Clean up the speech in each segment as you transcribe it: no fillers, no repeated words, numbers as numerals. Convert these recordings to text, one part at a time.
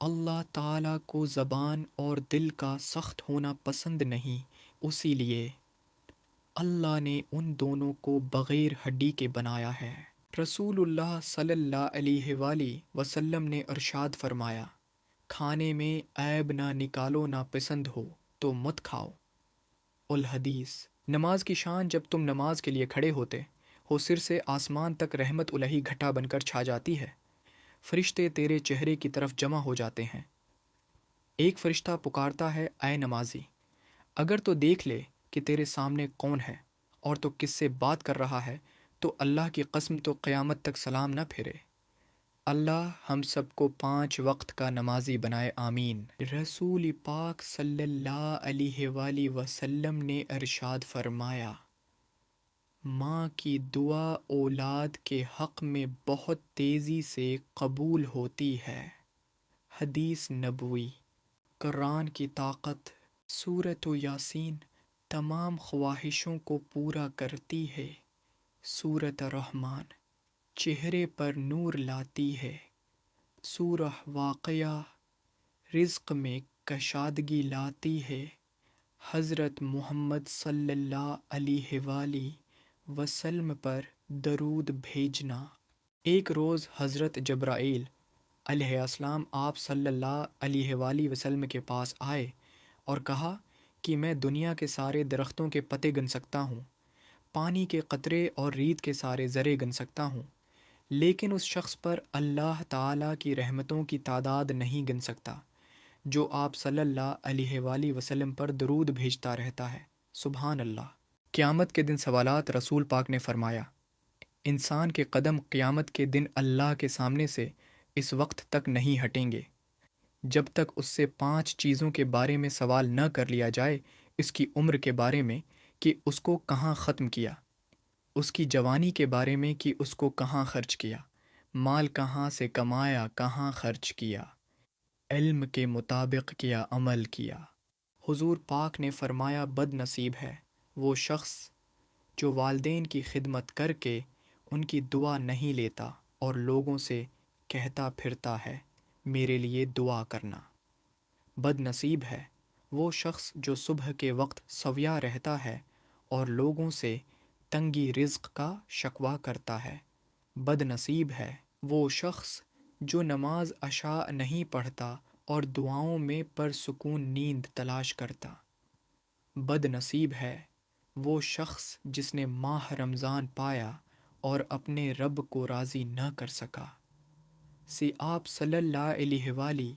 اللہ تعالیٰ کو زبان اور دل کا سخت ہونا پسند نہیں، اسی لیے اللہ نے ان دونوں کو بغیر ہڈی کے بنایا ہے۔ رسول اللہ صلی اللہ علیہ وآلہ وسلم نے ارشاد فرمایا، کھانے میں عیب نہ نکالو، نہ پسند ہو تو مت کھاؤ۔ الحدیث۔ نماز کی شان۔ جب تم نماز کے لیے کھڑے ہوتے ہو، سر سے آسمان تک رحمت الہی گھٹا بن کر چھا جاتی ہے۔ فرشتے تیرے چہرے کی طرف جمع ہو جاتے ہیں۔ ایک فرشتہ پکارتا ہے، اے نمازی، اگر تو دیکھ لے کہ تیرے سامنے کون ہے اور تو کس سے بات کر رہا ہے، تو اللہ کی قسم تو قیامت تک سلام نہ پھیرے۔ اللہ ہم سب کو 5 وقت کا نمازی بنائے، آمین۔ رسول پاک صلی اللہ علیہ وآلہ وسلم نے ارشاد فرمایا، ماں کی دعا اولاد کے حق میں بہت تیزی سے قبول ہوتی ہے۔ حدیث نبوی۔ قرآن کی طاقت۔ سورۃ یاسین تمام خواہشوں کو پورا کرتی ہے۔ سورۃ رحمان چہرے پر نور لاتی ہے۔ سورہ واقعہ رزق میں کشادگی لاتی ہے۔ حضرت محمد صلی اللہ علیہ وآلہ وسلم پر درود بھیجنا۔ ایک روز حضرت جبرائیل علیہ السلام آپ صلی اللہ علیہ وآلہ وسلم کے پاس آئے اور کہا کہ میں دنیا کے سارے درختوں کے پتے گن سکتا ہوں، پانی کے قطرے اور ریت کے سارے ذرے گن سکتا ہوں، لیکن اس شخص پر اللہ تعالیٰ کی رحمتوں کی تعداد نہیں گن سکتا جو آپ صلی اللہ علیہ وآلہ وسلم پر درود بھیجتا رہتا ہے۔ سبحان اللہ۔ قیامت کے دن سوالات۔ رسول پاک نے فرمایا، انسان کے قدم قیامت کے دن اللہ کے سامنے سے اس وقت تک نہیں ہٹیں گے جب تک اس سے 5 چیزوں کے بارے میں سوال نہ کر لیا جائے۔ اس کی عمر کے بارے میں کہ اس کو کہاں ختم کیا، اس کی جوانی کے بارے میں کہ اس کو کہاں خرچ کیا، مال کہاں سے کمایا، کہاں خرچ کیا، علم کے مطابق کیا عمل کیا۔ حضور پاک نے فرمایا، بد نصیب ہے وہ شخص جو والدین کی خدمت کر کے ان کی دعا نہیں لیتا اور لوگوں سے کہتا پھرتا ہے میرے لیے دعا کرنا۔ بد نصیب ہے وہ شخص جو صبح کے وقت سویا رہتا ہے اور لوگوں سے تنگی رزق کا شکوہ کرتا ہے۔ بد نصیب ہے وہ شخص جو نماز عشاء نہیں پڑھتا اور دعاؤں میں پرسکون نیند تلاش کرتا۔ بد نصیب ہے وہ شخص جس نے ماہ رمضان پایا اور اپنے رب کو راضی نہ کر سکا۔ آپ صلی اللہ علیہ وآلہ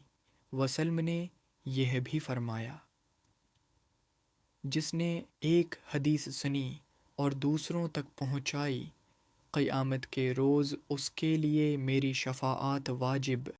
وسلم نے یہ بھی فرمایا، جس نے ایک حدیث سنی اور دوسروں تک پہنچائی، قیامت کے روز اس کے لیے میری شفاعت واجب